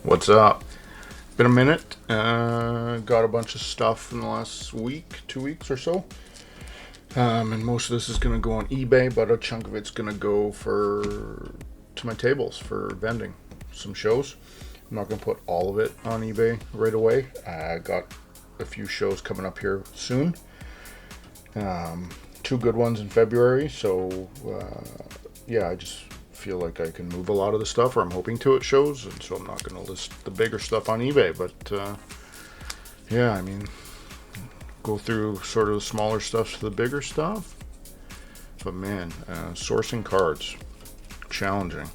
What's up? Been a minute. Got a bunch of stuff in the last week, 2 weeks or so. And most of this is going to go on eBay, but a chunk of it's going to go to my tables for vending some shows. I'm not going to put all of it on eBay right away. I got a few shows coming up here soon. Two good ones in February, so yeah, I just feel like I can move a lot of the stuff, or I'm hoping to at shows, and so I'm not going to list the bigger stuff on eBay. But yeah, I mean, go through sort of the smaller stuff to the bigger stuff. But man, sourcing cards, challenging.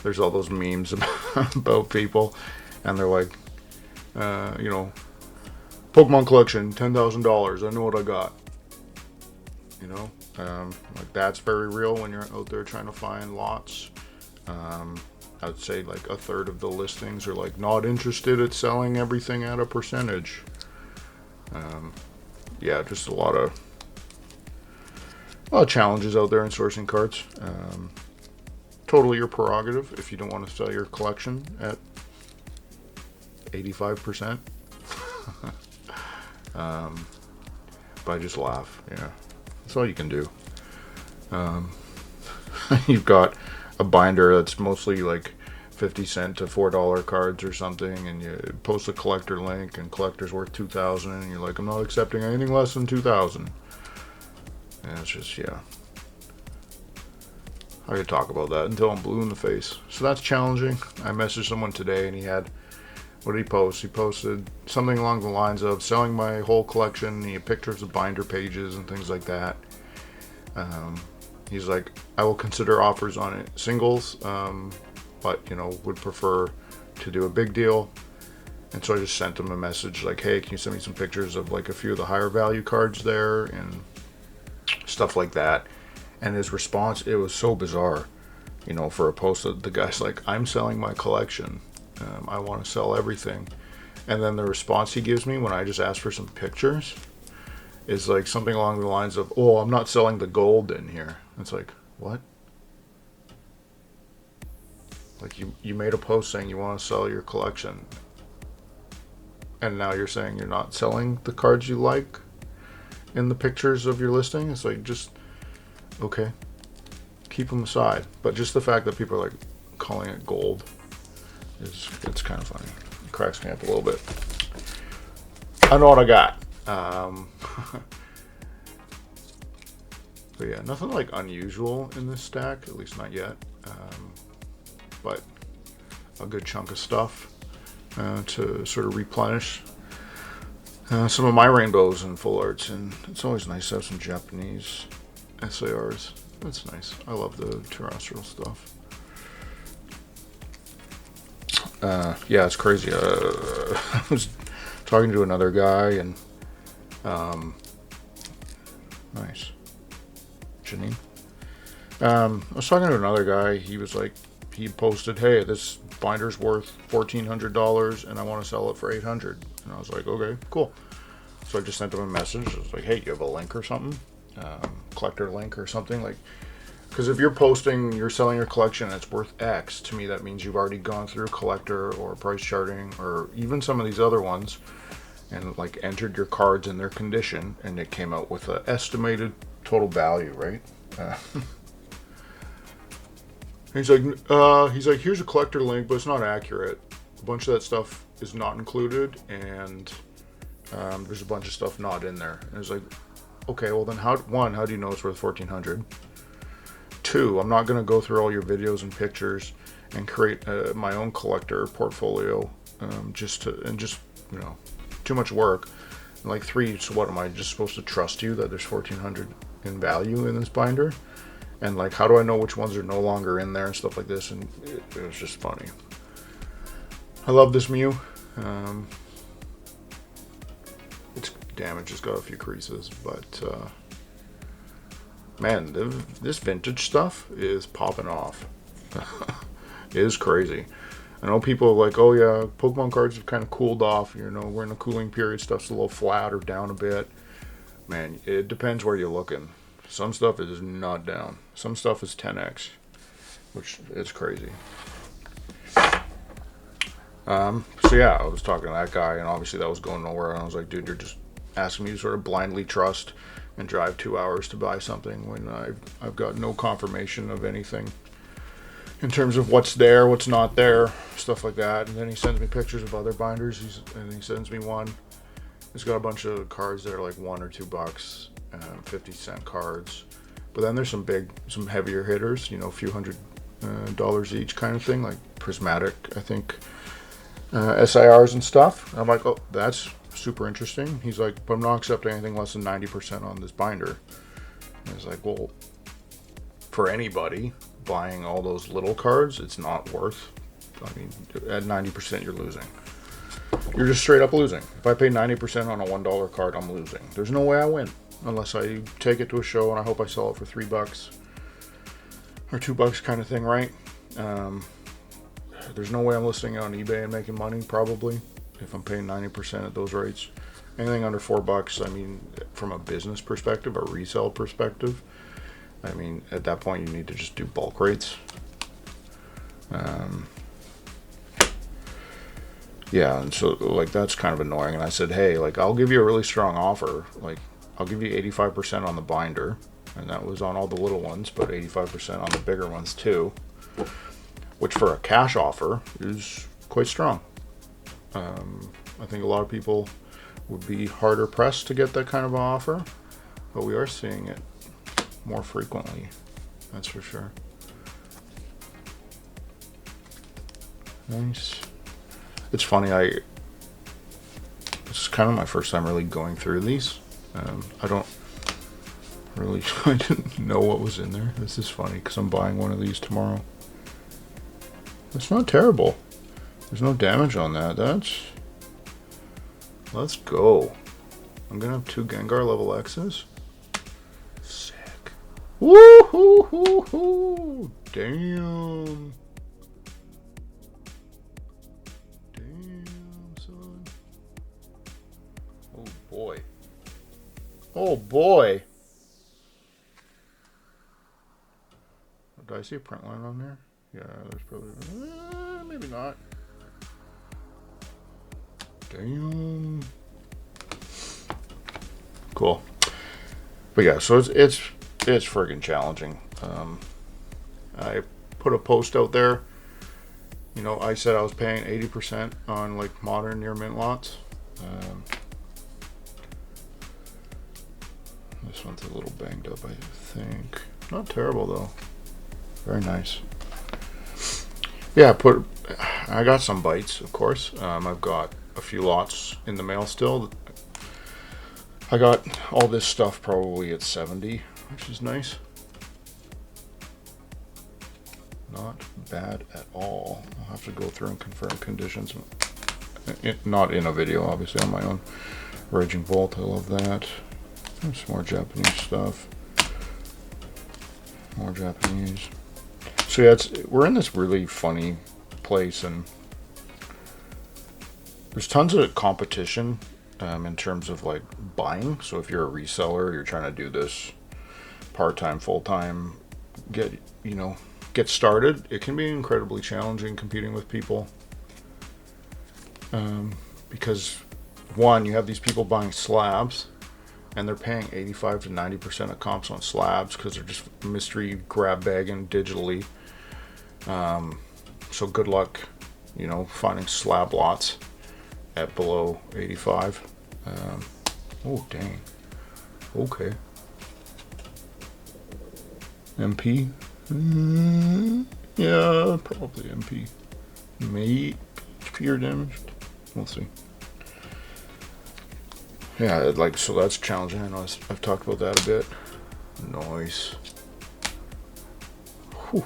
There's all those memes about people, and they're like, you know, Pokemon collection, $10,000. I know what I got. You know, like that's very real when you're out there trying to find lots. I'd say like a third of the listings are like not interested at selling everything at a percentage. Yeah, just a lot of challenges out there in sourcing cards. Totally your prerogative if you don't want to sell your collection at 85%. But I just laugh. Yeah, that's all you can do. You've got a binder that's mostly like 50 cent to $4 cards or something, and you post a collector link, and collector's worth 2,000, and you're like, I'm not accepting anything less than 2,000. And it's just, yeah, I could talk about that until I'm blue in the face. So that's challenging. I messaged someone today, and he had, what did he post? He posted something along the lines of selling my whole collection. He had pictures of binder pages and things like that. He's like, I will consider offers on it singles, but would prefer to do a big deal. And so I just sent him a message like, hey, can you send me some pictures of like a few of the higher value cards there and stuff like that. And his response, it was so bizarre, for a post that the guy's like, I'm selling my collection. I want to sell everything. And then the response he gives me when I just ask for some pictures is like something along the lines of, oh, I'm not selling the gold in here. It's like, what? Like you made a post saying you want to sell your collection, and now you're saying you're not selling the cards you like in the pictures of your listing. It's like, just, okay, keep them aside. But just the fact that people are like calling it gold it's kind of funny. It cracks me up a little bit. I know what I got. But yeah, nothing like unusual in this stack, at least not yet. But a good chunk of stuff to sort of replenish some of my rainbows and full arts. And it's always nice to have some Japanese SARs. That's nice. I love the terrestrial stuff. Yeah, it's crazy. I was talking to another guy, and nice, Janine. I was talking to another guy. He was like, he posted, "Hey, this binder's worth $1,400, and I want to sell it for $800." And I was like, "Okay, cool." So I just sent him a message. I was like, "Hey, you have a link or something? Collector link or something like?" Because if you're posting, you're selling your collection, and it's worth X, to me that means you've already gone through collector or price charting or even some of these other ones, and like entered your cards in their condition, and it came out with an estimated total value, right? He's like, here's a collector link, but it's not accurate. A bunch of that stuff is not included, and there's a bunch of stuff not in there. And it's like, okay, well then how do you know it's worth 1,400? Two, I'm not going to go through all your videos and pictures and create my own collector portfolio, just too much work. And like three, so what, am I just supposed to trust you that there's 1,400 in value in this binder? And like, how do I know which ones are no longer in there and stuff like this? And it was just funny. I love this Mew. Its damage has got a few creases, but man, this vintage stuff is popping off. It is crazy. I know people are like, oh yeah, Pokemon cards have kind of cooled off. We're in a cooling period. Stuff's a little flat or down a bit. Man, it depends where you're looking. Some stuff is not down. Some stuff is 10x. which is crazy. So yeah, I was talking to that guy, and obviously that was going nowhere. And I was like, dude, you're just asking me to sort of blindly trust and drive 2 hours to buy something when I've got no confirmation of anything in terms of what's there, what's not there, stuff like that. And then he sends me pictures of other binders, and he sends me one. It's got a bunch of cards that are like $1 or $2, 50-cent cards. But then there's some heavier hitters, you know, a few $100 each kind of thing, like prismatic, I think, SIRs and stuff. And I'm like, oh, that's super interesting. He's like, but I'm not accepting anything less than 90% on this binder. And I was like, well, for anybody buying all those little cards, it's not worth. I mean, at 90%, you're losing. You're just straight up losing. If I pay 90% on a $1 card, I'm losing. There's no way I win unless I take it to a show and I hope I sell it for $3 or $2 kind of thing, right? There's no way I'm listing it on eBay and making money, probably, if I'm paying 90% at those rates. Anything under $4, I mean, from a business perspective, a resale perspective, I mean, at that point, you need to just do bulk rates. Yeah, and so, like, that's kind of annoying. And I said, hey, like, I'll give you a really strong offer. Like, I'll give you 85% on the binder. And that was on all the little ones, but 85% on the bigger ones, too. Which, for a cash offer, is quite strong. I think a lot of people would be harder pressed to get that kind of offer. But we are seeing it more frequently. That's for sure. Nice. It's funny, it's kind of my first time really going through these. I don't really, I didn't know what was in there. This is funny because I'm buying one of these tomorrow. It's not terrible. There's no damage on that. Let's go. I'm gonna have 2 Gengar level X's. Sick. Woo-hoo-hoo-hoo! Damn. Boy. Oh boy. Did I see a print line on there? Yeah, there's probably maybe not. Damn. Cool. But yeah, so it's friggin' challenging. I put a post out there. You know, I said I was paying 80% on like modern near mint lots. This one's a little banged up, I think. Not terrible though. Very nice. Yeah, I got some bites, of course. I've got a few lots in the mail still. I got all this stuff probably at 70, which is nice. Not bad at all. I'll have to go through and confirm conditions. Not in a video, obviously, on my own. Raging Bolt, I love that. There's more Japanese stuff. More Japanese. So yeah, we're in this really funny place, and there's tons of competition in terms of like buying. So if you're a reseller, you're trying to do this part-time, full-time, get started. It can be incredibly challenging competing with people because one, you have these people buying slabs. And they're paying 85 to 90% of comps on slabs because they're just mystery grab bagging digitally. So good luck, finding slab lots at below 85. Oh, dang. Okay. MP? Yeah, probably MP. Maybe HP or damaged. We'll see. Yeah, so that's challenging. I know I've talked about that a bit. Nice. Whew.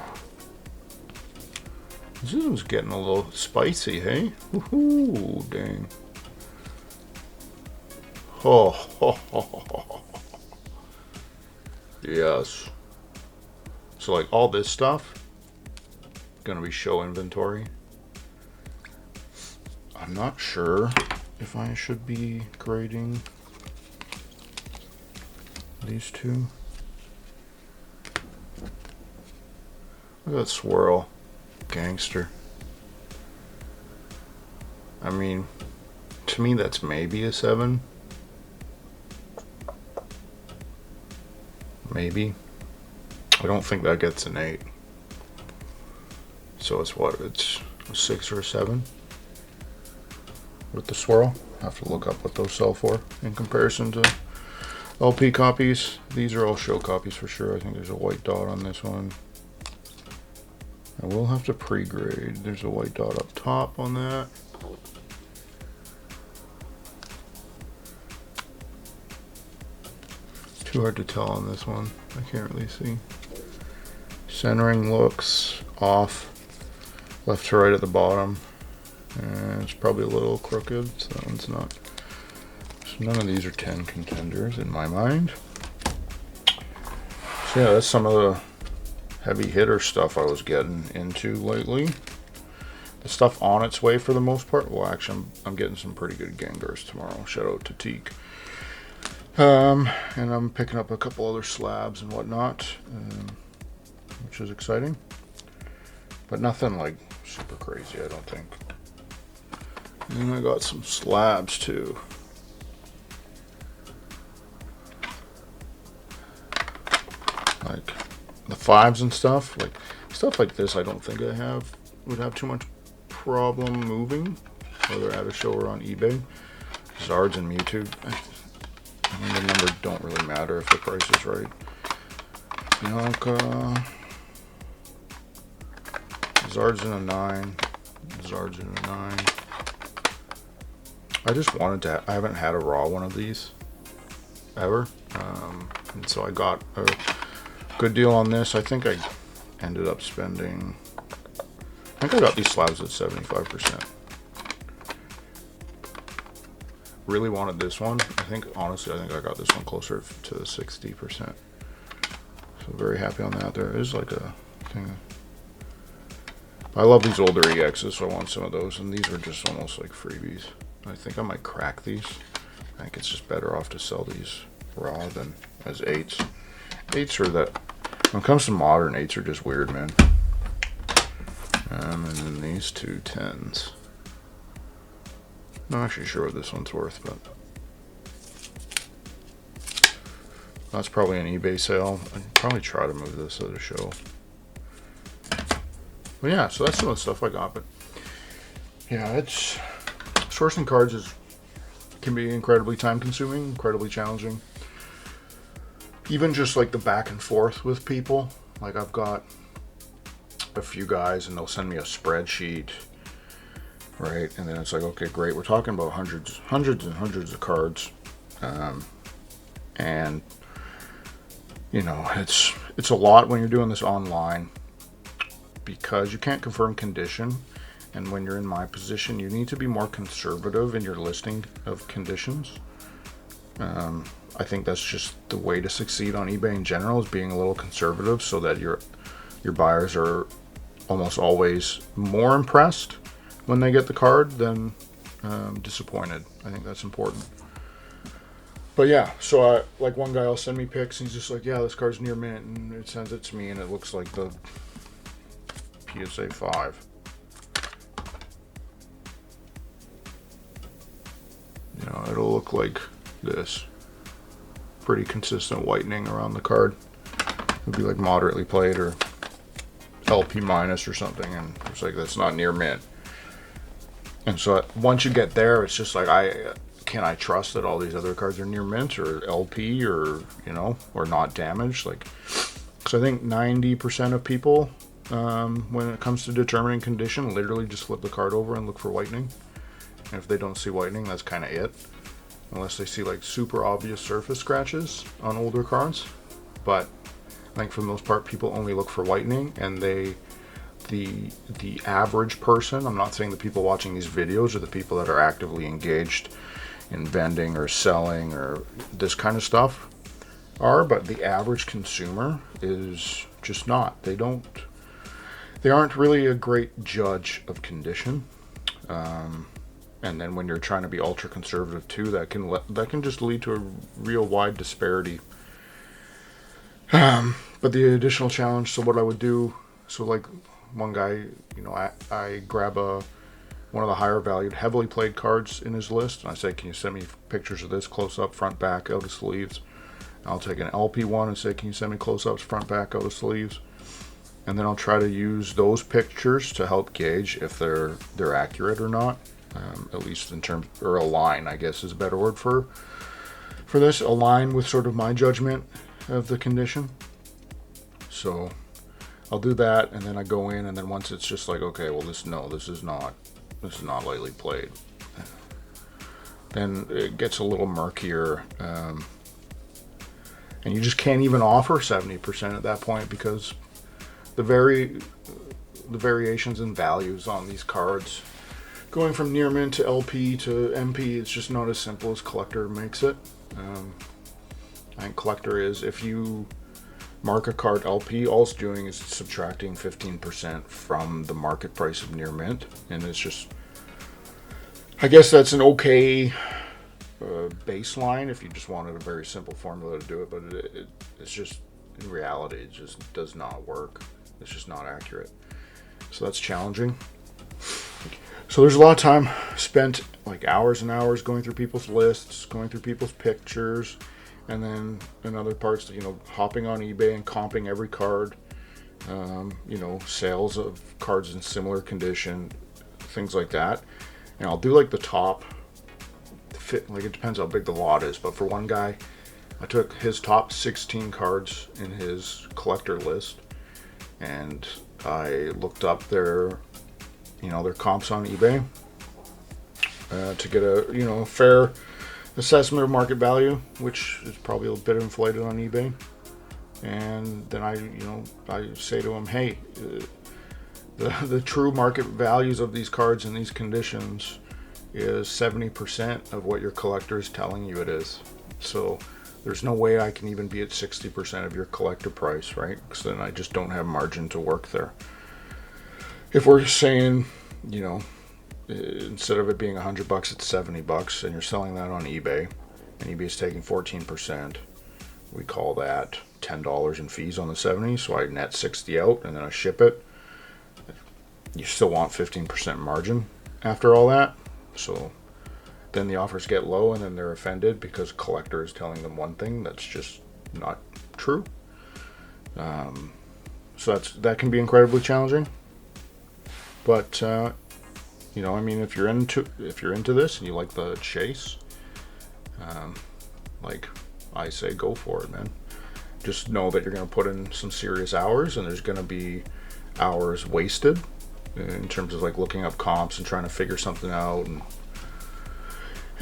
This one's getting a little spicy, hey? Woohoo, dang. Oh. Yes. So, like, all this stuff gonna be show inventory. I'm not sure if I should be grading these two. Look at that swirl. Gangster. I mean, to me that's maybe a 7. Maybe. I don't think that gets an 8. So it's what? It's a 6 or a 7 with the swirl. I have to look up what those sell for in comparison to LP copies. These are all show copies for sure. I think there's a white dot on this one. I will have to pre-grade. There's a white dot up top on that. Too hard to tell on this one. I can't really see. Centering looks off. Left to right at the bottom. And it's probably a little crooked, so that one's not. So none of these are 10 contenders in my mind. So yeah, that's some of the heavy hitter stuff I was getting into lately. The stuff on its way for the most part. Well, actually, I'm getting some pretty good Gengars tomorrow. Shout out to Teak. And I'm picking up a couple other slabs and whatnot, which is exciting. But nothing like super crazy, I don't think. And I got some slabs too. Like the 5s and stuff. Like stuff like this I don't think I would have too much problem moving, whether at a show or on eBay. Zards and Mewtwo. I mean, the numbers don't really matter if the price is right. Bianca. Zards in a 9. Zards in a 9. I just wanted to. I haven't had a raw one of these ever, and so I got a good deal on this. I think I ended up spending. I think I got these slabs at 75%. Really wanted this one. Honestly, I think I got this one closer to 60%. So very happy on that. There is like a thing. I love these older EXs, so I want some of those, and these are just almost like freebies. I think I might crack these. I think it's just better off to sell these raw than as 8s. 8s are that, when it comes to modern, 8s are just weird, man. And then these two 10s. Not actually sure what this one's worth, but that's probably an eBay sale. I'd probably try to move this at a show. But yeah, so that's some of the stuff I got. But yeah, it's sourcing cards can be incredibly time consuming, incredibly challenging. Even just like the back and forth with people. Like I've got a few guys and they'll send me a spreadsheet, right? And then it's like, okay, great. We're talking about hundreds and hundreds of cards. And you know, it's a lot when you're doing this online because you can't confirm condition. And when you're in my position, you need to be more conservative in your listing of conditions. I think that's just the way to succeed on eBay in general, is being a little conservative so that your buyers are almost always more impressed when they get the card than disappointed. I think that's important. But yeah, so like one guy will send me pics and he's just like, yeah, this card's near mint, and it sends it to me and it looks like the PSA 5. You know, it'll look like this. Pretty consistent whitening around the card. It'll be like moderately played or LP minus or something, and it's like that's not near mint. And so once you get there, it's just like, can I trust that all these other cards are near mint or LP or, you know, or not damaged? Like, because I think 90% of people, when it comes to determining condition, literally just flip the card over and look for whitening. And if they don't see whitening, that's kind of it. Unless they see like super obvious surface scratches on older cards. But I think for the most part, people only look for whitening, and the average person, I'm not saying the people watching these videos are the people that are actively engaged in vending or selling or this kind of stuff are, but the average consumer is just not. They aren't really a great judge of condition. And then when you're trying to be ultra conservative too, that can just lead to a real wide disparity. But the additional challenge, so what I would do So like one guy, I grab one of the higher valued, heavily played cards in his list, and I say, can you send me pictures of this close up, front, back, out of sleeves? I'll take an LP one and say, can you send me close ups, front, back, out of sleeves? And then I'll try to use those pictures to help gauge if they're accurate or not. At least in terms, or align, I guess is a better word for this. Align with sort of my judgment of the condition. So I'll do that, and then I go in, and then once it's just like, okay, well, this is not lightly played. Then it gets a little murkier, and you just can't even offer 70% at that point, because the variations in values on these cards, going from near mint to LP to MP, it's just not as simple as Collector makes it. I think Collector is, if you mark a card LP, all it's doing is subtracting 15% from the market price of near mint, and it's just, I guess that's an okay baseline if you just wanted a very simple formula to do it, but it's just, in reality, it just does not work. It's just not accurate. So that's challenging. So there's a lot of time spent, like hours and hours, going through people's lists, going through people's pictures, and then in other parts, hopping on eBay and comping every card, sales of cards in similar condition, things like that. And I'll do like the top fit, like it depends how big the lot is, but for one guy, I took his top 16 cards in his collector list, and I looked up their comps on eBay to get a fair assessment of market value, which is probably a bit inflated on eBay. And then I say to him, hey, the true market values of these cards in these conditions is 70% of what your collector is telling you it is. So there's no way I can even be at 60% of your collector price, right? Because then I just don't have margin to work there. If we're saying, instead of it being $100, it's $70, and you're selling that on eBay, and eBay is taking 14%, we call that $10 in fees on the 70. So I net 60 out, and then I ship it. You still want 15% margin after all that. So then the offers get low, and then they're offended because collector is telling them one thing that's just not true. So that can be incredibly challenging. But if you're into this and you like the chase, like I say, go for it, man. Just know that you're going to put in some serious hours, and there's going to be hours wasted in terms of like looking up comps and trying to figure something out and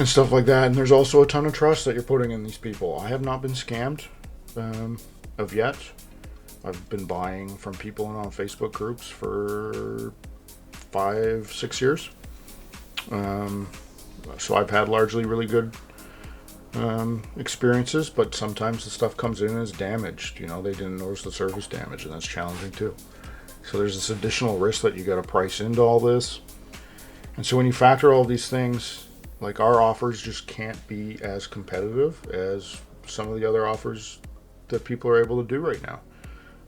stuff like that. And there's also a ton of trust that you're putting in these people. I have not been scammed of yet. I've been buying from people in on Facebook groups for 5-6 years. So I've had largely really good experiences, but sometimes the stuff comes in as damaged. They didn't notice the surface damage, and that's challenging too. So there's this additional risk that you got to price into all this. And so when you factor all these things, like our offers just can't be as competitive as some of the other offers that people are able to do right now.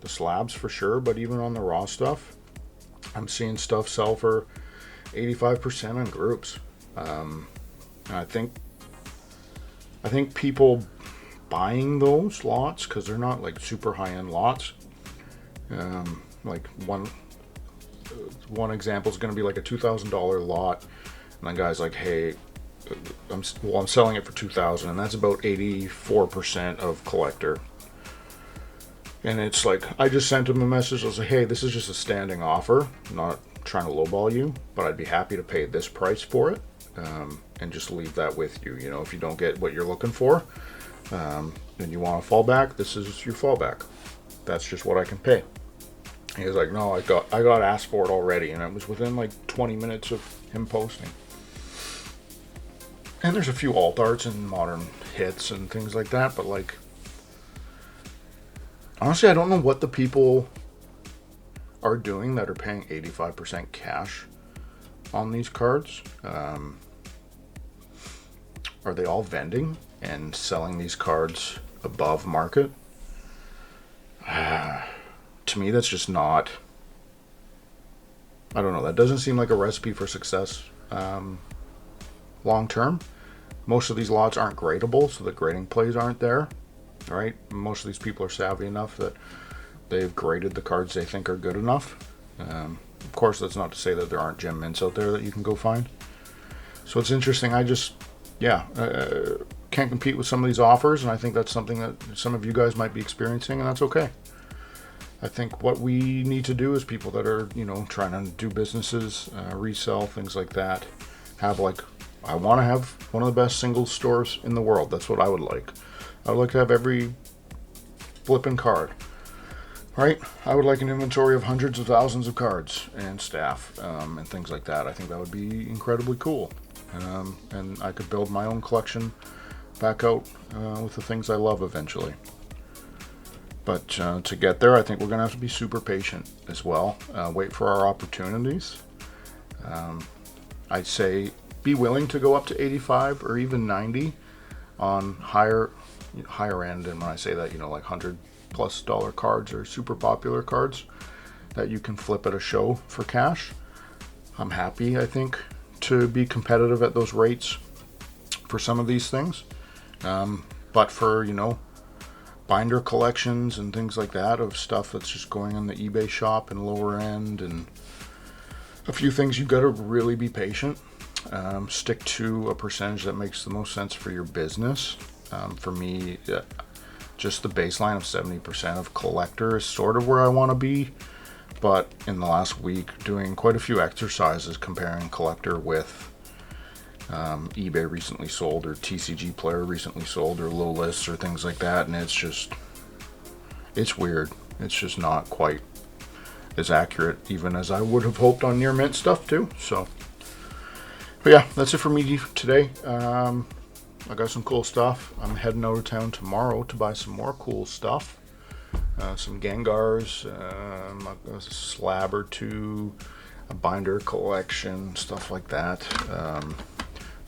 The slabs for sure, but even on the raw stuff, I'm seeing stuff sell for 85% on groups. And I think people buying those lots, because they're not like super high-end lots. Like one example is going to be like a $2,000 lot, and the guy's like, hey, I'm selling it for $2,000, and that's about 84% of collector. And it's like, I just sent him a message. I was like, hey, this is just a standing offer. I'm not trying to lowball you, but I'd be happy to pay this price for it, and just leave that with you. If you don't get what you're looking for, and you want a fallback, this is your fallback. That's just what I can pay. He was like, no, I got asked for it already, and it was within like 20 minutes of him posting. And there's a few alt arts and modern hits and things like that, but like, honestly, I don't know what the people are doing that are paying 85% cash on these cards. Are they all vending and selling these cards above market? To me, that's just not I don't know. That doesn't seem like a recipe for success long term. Most of these lots aren't gradable, so the grading plays aren't there, right? Most of these people are savvy enough that they've graded the cards they think are good enough. Of course, that's not to say that there aren't gem mints out there that you can go find. So it's interesting. I just, can't compete with some of these offers, and I think that's something that some of you guys might be experiencing, and that's okay. I think what we need to do is people that are, trying to do businesses, resell, things like that, have I want to have one of the best singles stores in the world. That's what I would like. I would like to have every flipping card, right? I would like an inventory of hundreds of thousands of cards and staff and things like that. I think that would be incredibly cool. And I could build my own collection back out with the things I love eventually. But to get there, I think we're going to have to be super patient as well. Wait for our opportunities. I'd say be willing to go up to 85 or even 90 on higher end. And when I say that, like $100+ cards or super popular cards that you can flip at a show for cash. I'm happy, I think, to be competitive at those rates for some of these things. But for, binder collections and things like that of stuff that's just going on the eBay shop and lower end and a few things, you've got to really be patient. Stick to a percentage that makes the most sense for your business. For me, just the baseline of 70% of collector is sort of where I want to be. But in the last week, doing quite a few exercises comparing collector with eBay recently sold or TCG Player recently sold or low lists or things like that, and it's weird. It's just not quite as accurate even as I would have hoped on near mint stuff too. So, but yeah, that's it for me today. I got some cool stuff. I'm heading out of town tomorrow to buy some more cool stuff. Some Gengars, a slab or two, a binder collection, stuff like that.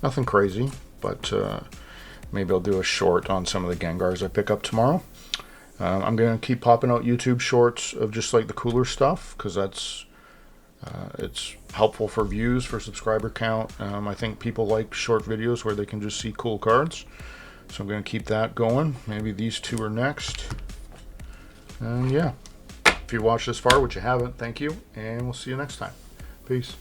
Nothing crazy, but maybe I'll do a short on some of the Gengars I pick up tomorrow. I'm going to keep popping out YouTube shorts of just like the cooler stuff, because it's helpful for views, for subscriber count. I think people like short videos where they can just see cool cards. So I'm going to keep that going. Maybe these two are next. And yeah, if you watched this far, which you haven't, thank you, and we'll see you next time. Peace.